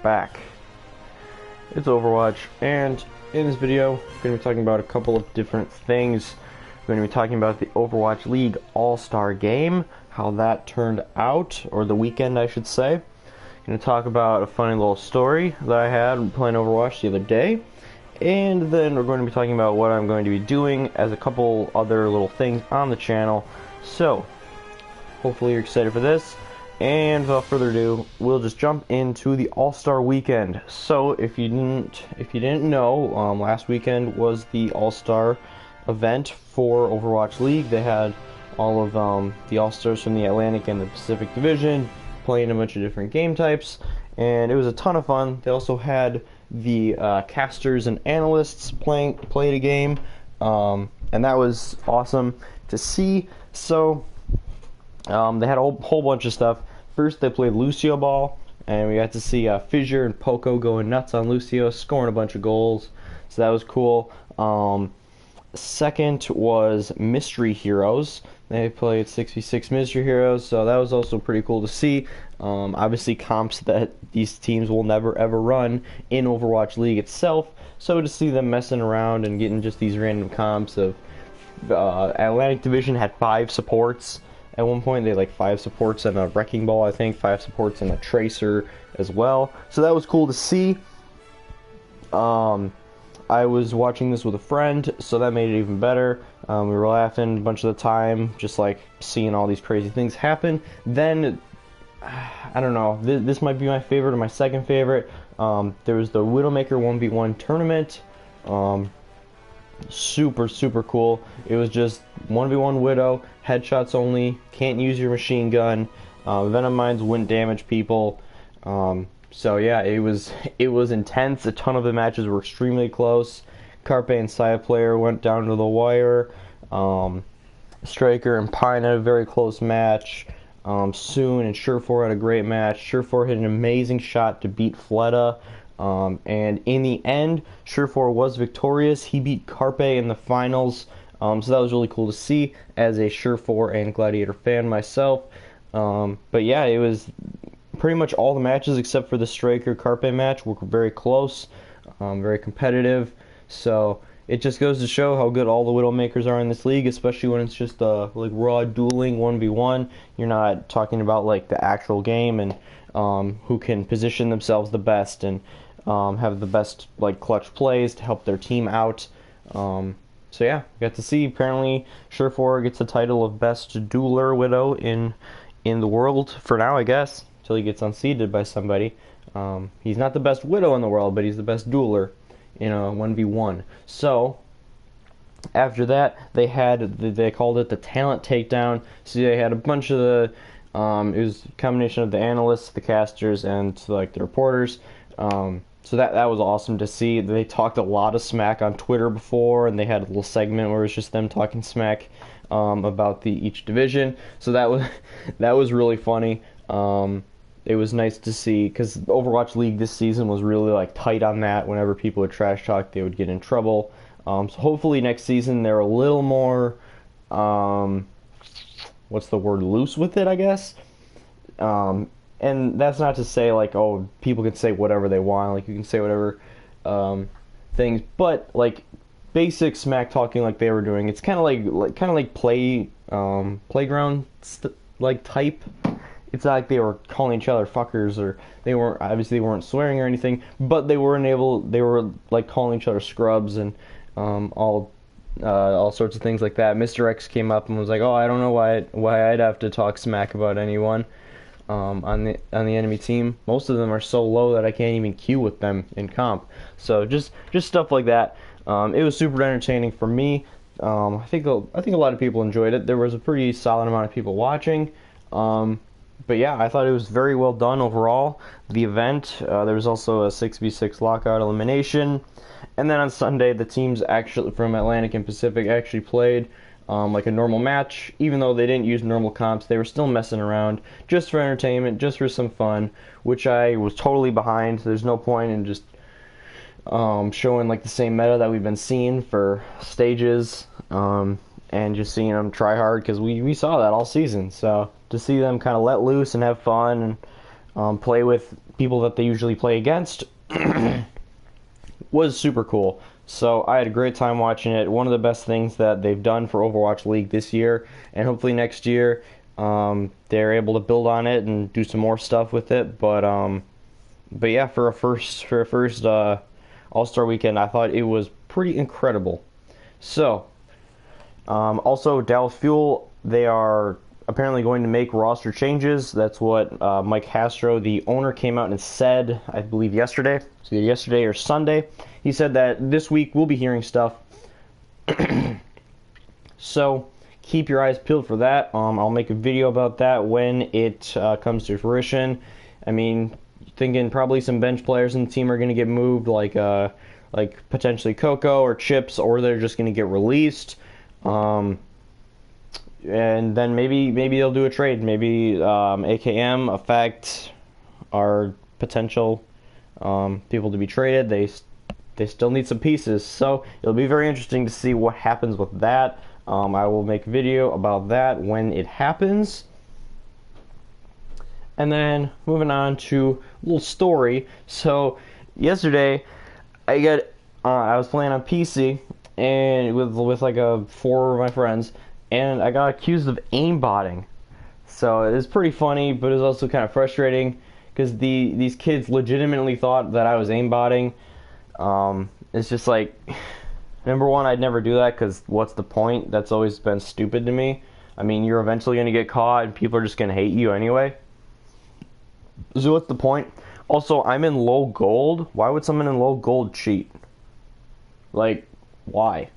Back. It's Overwatch, and in this video, we're going to be talking about a couple of different things. We're going to be talking about the Overwatch League All-Star Game, how that turned out, or the weekend, I should say. Going to talk about a funny little story that I had playing Overwatch the other day, and then we're going to be talking about what I'm going to be doing as a couple other little things on the channel. So, hopefully you're excited for this. And without further ado, we'll just jump into the All-Star Weekend. So, if you didn't know, last weekend was the All-Star event for Overwatch League. They had all of the All-Stars from the Atlantic and the Pacific Division playing a bunch of different game types, and it was a ton of fun. They also had the casters and analysts played a game, and that was awesome to see. So, they had a whole bunch of stuff. First, they played Lucio Ball, and we got to see Fissure and Poco going nuts on Lucio, scoring a bunch of goals. So that was cool. Second was Mystery Heroes. They played 6v6 Mystery Heroes, so that was also pretty cool to see. Obviously, comps that these teams will never ever run in Overwatch League itself. So to see them messing around and getting just these random comps of Atlantic Division had 5 supports. At one point, they had like 5 supports and a Wrecking Ball, I think, 5 supports and a Tracer as well. So that was cool to see. I was watching this with a friend, so that made it even better. We were laughing a bunch of the time, just like seeing all these crazy things happen. Then, I don't know, this might be my favorite or my second favorite. There was the Widowmaker 1v1 tournament. Super cool. It was just 1v1 Widow, headshots only, can't use your machine gun, Venom Mines wouldn't damage people. So yeah, it was intense. A ton of the matches were extremely close. Carpe and Saya Player went down to the wire. Striker and Pine had a very close match. Soon and Surefour had a great match. Surefour hit an amazing shot to beat Fleta. And in the end, Surefour was victorious. He beat Carpe in the finals, so that was really cool to see as a Surefour and Gladiator fan myself. But yeah, it was pretty much all the matches except for the Striker Carpe match were very close, very competitive. So it just goes to show how good all the Widowmakers are in this league, especially when it's just like raw dueling 1v1. You're not talking about like the actual game and who can position themselves the best and have the best like clutch plays to help their team out. So yeah, got to see. Apparently, Surefour gets the title of best dueler Widow in the world for now, I guess, until he gets unseated by somebody. He's not the best Widow in the world, but he's the best dueler in a 1v1. So after that, they called it the talent takedown. So they had a bunch of the it was a combination of the analysts, the casters, and like the reporters. So that was awesome to see. They talked a lot of smack on Twitter before, and they had a little segment where it was just them talking smack about each division. So that was really funny. It was nice to see because Overwatch League this season was really like tight on that. Whenever people would trash talk, they would get in trouble. So hopefully next season they're a little more what's the word, loose with it, I guess. And that's not to say like, oh, people can say whatever they want, like you can say whatever things, but like basic smack talking like they were doing, it's kind of like playground like type. It's not like they were calling each other fuckers, or they weren't swearing or anything, but they were like calling each other scrubs and all sorts of things like that. Mr. X came up and was like, "Oh, I don't know why I'd have to talk smack about anyone on the enemy team. Most of them are so low that I can't even queue with them in comp." So just stuff like that. It was super entertaining for me. I think a lot of people enjoyed it. There was a pretty solid amount of people watching. But yeah, I thought it was very well done overall. The event, there was also a 6v6 lockout elimination. And then on Sunday, the teams actually from Atlantic and Pacific actually played like a normal match. Even though they didn't use normal comps, they were still messing around just for entertainment, just for some fun, which I was totally behind. There's no point in just showing like the same meta that we've been seeing for stages and just seeing them try hard, because we saw that all season. So to see them kind of let loose and have fun and play with people that they usually play against, was super cool. So I had a great time watching it. One of the best things that they've done for Overwatch League this year, and hopefully next year they're able to build on it and do some more stuff with it. But yeah, for a first All-Star weekend, I thought it was pretty incredible. So also Dallas Fuel, they are apparently going to make roster changes. That's what Mike Castro, the owner, came out and said, I believe yesterday. So either yesterday or Sunday. He said that this week we'll be hearing stuff. So keep your eyes peeled for that. I'll make a video about that when it comes to fruition. I mean, thinking probably some bench players in the team are going to get moved, like potentially Coco or Chips, or they're just going to get released. And then maybe they'll do a trade. Maybe AKM, Effect are potential people to be traded. They still need some pieces, so it'll be very interesting to see what happens with that. I will make a video about that when it happens. And then moving on to a little story. So yesterday I was playing on PC and with like four of my friends, and I got accused of aimbotting. So it was pretty funny, but it was also kind of frustrating because these kids legitimately thought that I was aimbotting. It's just like, number one, I'd never do that because what's the point? That's always been stupid to me. I mean, you're eventually going to get caught and people are just going to hate you anyway. So what's the point? Also, I'm in low gold. Why would someone in low gold cheat? Like, why?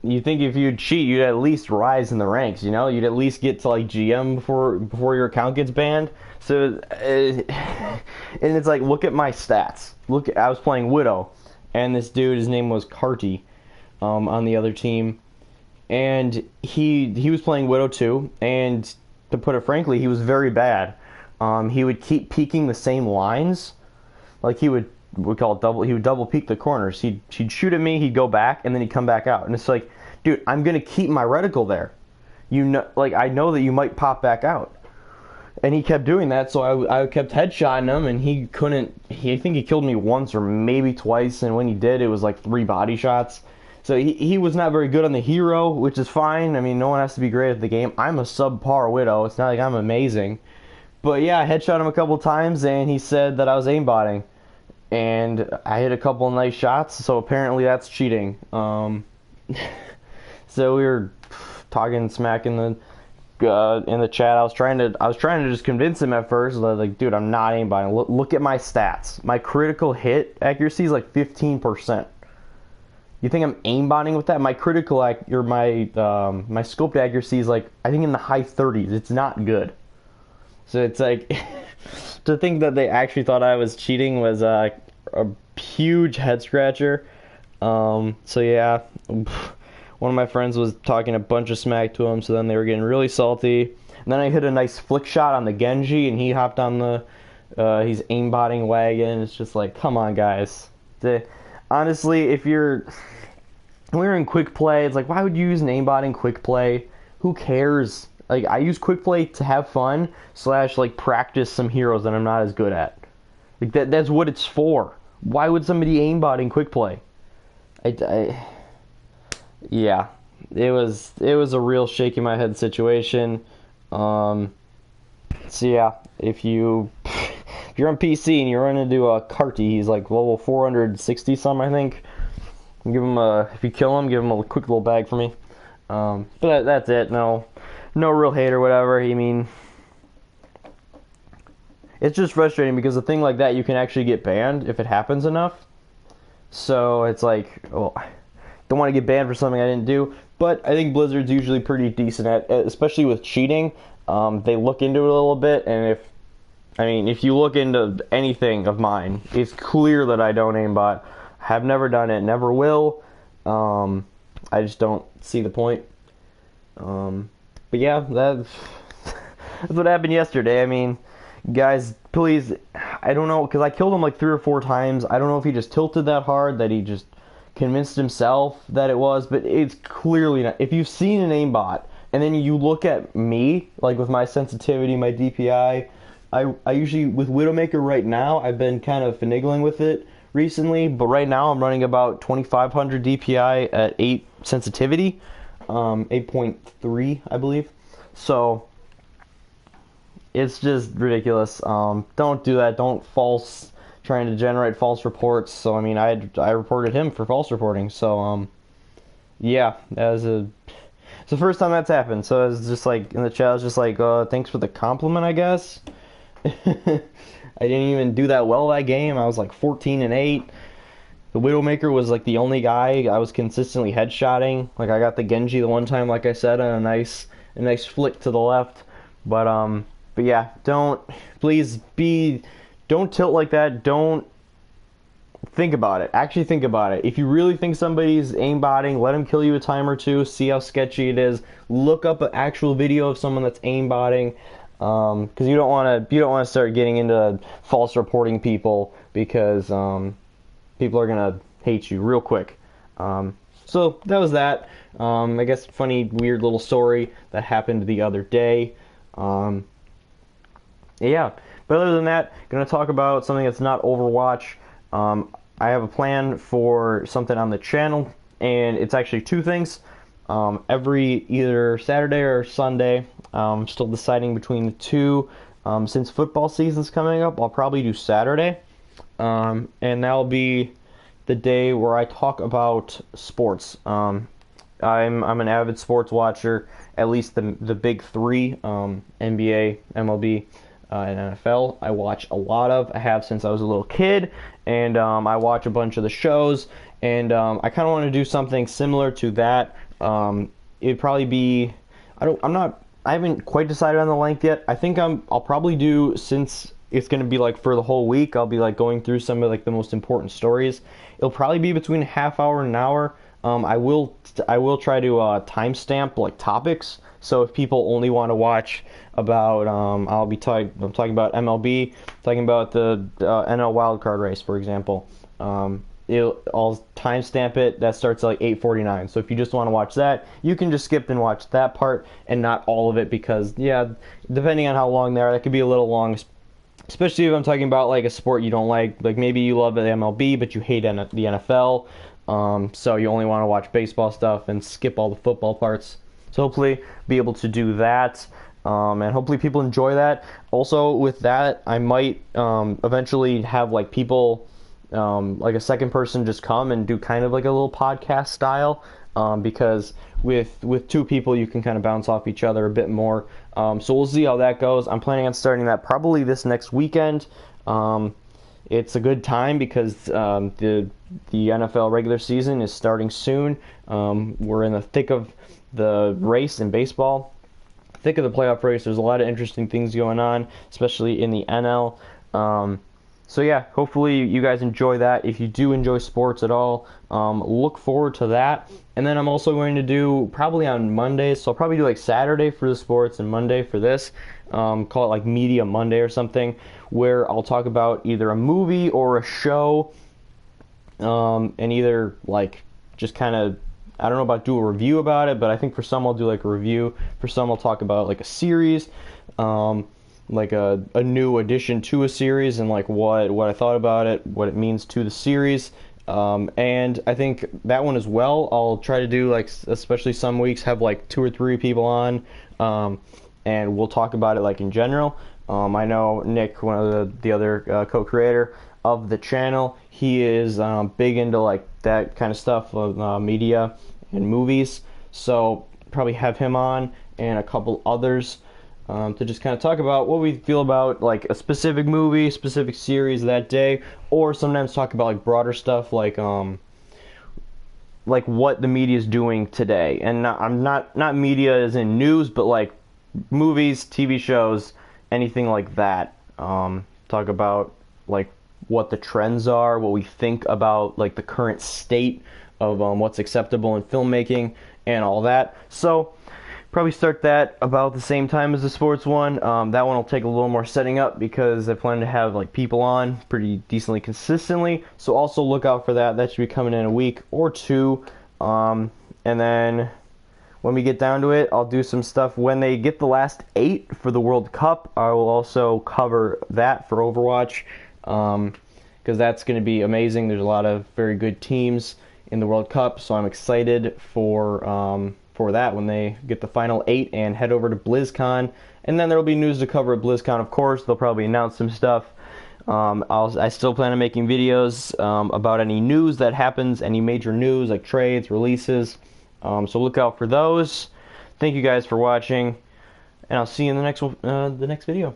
You think if you'd cheat, you'd at least rise in the ranks, you know? You'd at least get to like GM before your account gets banned. So, and it's like, look at my stats. I was playing Widow, and this dude, his name was Carty, on the other team, and he was playing Widow too. And to put it frankly, he was very bad. He would keep peeking the same lines, like we call it double. He would double peek the corners. He'd shoot at me, he'd go back, and then he'd come back out. And it's like, dude, I'm gonna keep my reticle there. You know, like I know that you might pop back out. And he kept doing that, so I kept headshotting him, and he couldn't. I think he killed me once or maybe twice, and when he did, it was like 3 body shots. So he was not very good on the hero, which is fine. I mean, no one has to be great at the game. I'm a subpar Widow. It's not like I'm amazing. But yeah, I headshot him a couple times, and he said that I was aimbotting. And I hit a couple of nice shots, so apparently that's cheating. So we were talking smack in the chat. I was trying to just convince him at first, like, dude, I'm not aimbotting. Look at my stats. My critical hit accuracy is like 15%. You think I'm aimbotting with that? My critical my scoped accuracy is like, I think, in the high 30s. It's not good. So it's like, to think that they actually thought I was cheating was a huge head scratcher. So yeah, one of my friends was talking a bunch of smack to him, so then they were getting really salty. And then I hit a nice flick shot on the Genji, and he hopped on he's aimbotting wagon. It's just like, come on, guys. Honestly, when we're in quick play, it's like, why would you use an aimbot in quick play? Who cares? Like, I use quick play to have fun / like practice some heroes that I'm not as good at. Like that's what it's for. Why would somebody aimbot in quick play? Yeah, it was a real shaking my head situation. So yeah, if you're on PC and you're running into a Carty, he's like level 460 some, I think. Give him if you kill him, give him a quick little bag for me. But that's it. No real hate or whatever. I mean, it's just frustrating because a thing like that, you can actually get banned if it happens enough. So it's like, well, don't want to get banned for something I didn't do. But I think Blizzard's usually pretty decent at, especially with cheating. They look into it a little bit, and if you look into anything of mine, it's clear that I don't aimbot. Have never done it, never will. I just don't see the point. But yeah, that's what happened yesterday. I mean, guys, please, I don't know, because I killed him like 3 or 4 times. I don't know if he just tilted that hard, that he just convinced himself that it was, but it's clearly not. If you've seen an aimbot, and then you look at me, like with my sensitivity, my DPI, I usually with Widowmaker right now, I've been kind of finagling with it recently, but right now I'm running about 2500 DPI at 8 sensitivity, 8.3 I believe. So it's just ridiculous. Don't do that. Don't trying to generate false reports. So I mean, I reported him for false reporting. So yeah, that was it's the first time that's happened. So it's just like in the chat, I was just like, thanks for the compliment, I guess. I didn't even do that well that game. I was like 14-8. The Widowmaker was like the only guy I was consistently headshotting. Like I got the Genji the one time, like I said, on a nice flick to the left. But yeah, don't tilt like that. Don't think about it. Actually think about it. If you really think somebody's aimbotting, let them kill you a time or two, see how sketchy it is. Look up an actual video of someone that's aimbotting. Because you don't want to start getting into false reporting people, because people are gonna hate you real quick. So that was that. I guess funny, weird little story that happened the other day. Yeah, but other than that, gonna talk about something that's not Overwatch. I have a plan for something on the channel, and it's actually two things. Every either Saturday or Sunday. I'm still deciding between the two. Since football season's coming up, I'll probably do Saturday. And that'll be the day where I talk about sports. I'm an avid sports watcher, at least the big three, NBA, MLB, and NFL. I watch a lot of. I have since I was a little kid, and I watch a bunch of the shows. And I kind of want to do something similar to that. It'd probably be, I haven't quite decided on the length yet. I think I'll probably do, since it's going to be like for the whole week, I'll be like going through some of like the most important stories. It'll probably be between a half hour and an hour. I will try to timestamp like topics. So if people only want to watch about, I'm talking about MLB, talking about the NL wildcard race, for example. I'll timestamp it. That starts at like 8:49. So if you just want to watch that, you can just skip and watch that part and not all of it, because yeah, depending on how long they are, that could be a little long. Especially if I'm talking about like a sport you don't like maybe you love the MLB but you hate the NFL. So you only want to watch baseball stuff and skip all the football parts. So hopefully be able to do that. And hopefully people enjoy that. Also with that, I might eventually have like people, like a second person just come and do kind of like a little podcast style, because with two people you can kind of bounce off each other a bit more. So we'll see how that goes. I'm planning on starting that probably this next weekend. It's a good time because the NFL regular season is starting soon. We're in the thick of the race in baseball, thick of the playoff race. There's a lot of interesting things going on, especially in the NL. So yeah, hopefully you guys enjoy that. If you do enjoy sports at all, look forward to that. And then I'm also going to do probably on Mondays, so I'll probably do like Saturday for the sports and Monday for this. Call it like Media Monday or something, where I'll talk about either a movie or a show, and either like just kind of, I don't know about do a review about it, but I think for some I'll do like a review. For some I'll talk about like a series, like a new addition to a series, and like what I thought about it, what it means to the series. And I think that one as well, I'll try to do like, especially some weeks, have like 2 or 3 people on, and we'll talk about it like in general. I know Nick, one of the other co-creator of the channel, he is big into like that kind of stuff of media and movies, so probably have him on and a couple others, to just kind of talk about what we feel about like a specific movie, specific series that day, or sometimes talk about like broader stuff like what the media is doing today. And I'm not media as in news, but like movies, TV shows, anything like that. Talk about like what the trends are, what we think about like the current state of what's acceptable in filmmaking and all that. So probably start that about the same time as the sports one. That one will take a little more setting up because I plan to have like people on pretty decently consistently. So also look out for that. That should be coming in a week or two. And then when we get down to it. I'll do some stuff when they get the last 8 for the World Cup. I will also cover that for Overwatch, because that's going to be amazing. There's a lot of very good teams in the World Cup, so I'm excited for that when they get the final 8 and head over to BlizzCon. And then there will be news to cover at BlizzCon, of course. They'll probably announce some stuff. I still plan on making videos about any news that happens, any major news like trades, releases. So look out for those. Thank you guys for watching, and I'll see you in the next video.